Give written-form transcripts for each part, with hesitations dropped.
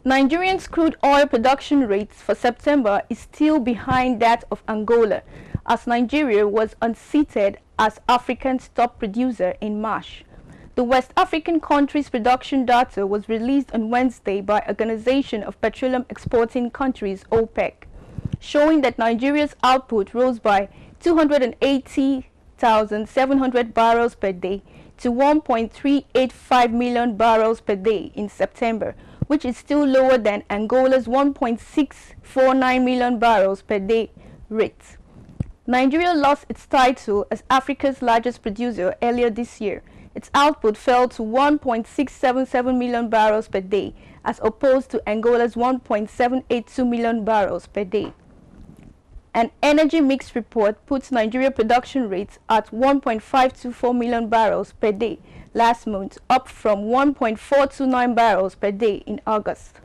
Nigerian's crude oil production rates for September is still behind that of Angola, as Nigeria was unseated as Africa's top producer in March. The West African country's production data was released on Wednesday by Organization of Petroleum Exporting Countries (OPEC), showing that Nigeria's output rose by 280,700 barrels per day to 1.385 million barrels per day in September, which is still lower than Angola's 1.649 million barrels per day rate. Nigeria lost its title as Africa's largest producer earlier this year. Its output fell to 1.677 million barrels per day, as opposed to Angola's 1.782 million barrels per day. An energy mix report puts Nigeria production rates at 1.524 million barrels per day last month, up from 1.429 barrels per day in August.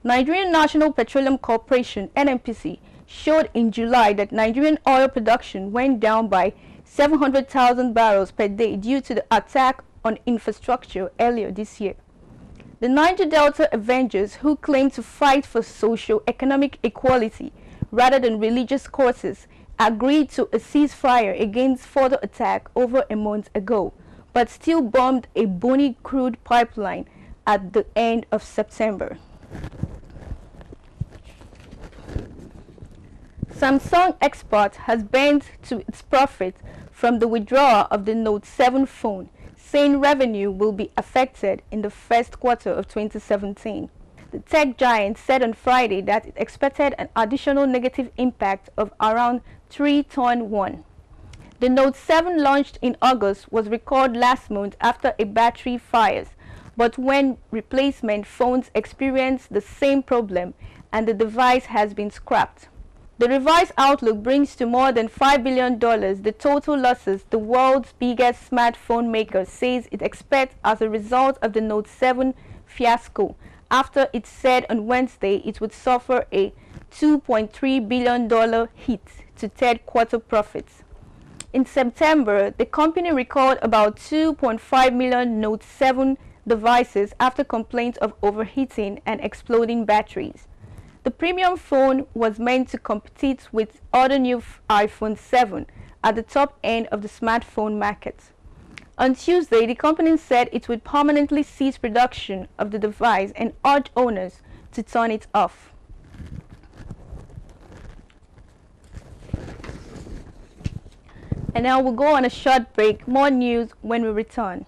Nigerian National Petroleum Corporation (NNPC) showed in July that Nigerian oil production went down by 700,000 barrels per day due to the attack on infrastructure earlier this year. The Niger Delta Avengers, who claim to fight for socio-economic equality rather than religious causes, agreed to a ceasefire against further attack over a month ago, but still bombed a Boni crude pipeline at the end of September. Samsung export has bent to its profit from the withdrawal of the Note 7 phone, saying revenue will be affected in the first quarter of 2017. The tech giant said on Friday that it expected an additional negative impact of around 3 ton won. The Note 7 launched in August was recalled last month after a battery fires, but when replacement phones experienced the same problem and the device has been scrapped. The revised outlook brings to more than $5 billion the total losses the world's biggest smartphone maker says it expects as a result of the Note 7 fiasco, after it said on Wednesday it would suffer a $2.3 billion hit to third quarter profits. In September, the company recalled about 2.5 million Note 7 devices after complaints of overheating and exploding batteries. The premium phone was meant to compete with other new iPhone 7 at the top end of the smartphone market. On Tuesday, the company said it would permanently cease production of the device and urge owners to turn it off. And now we'll go on a short break. More news when we return.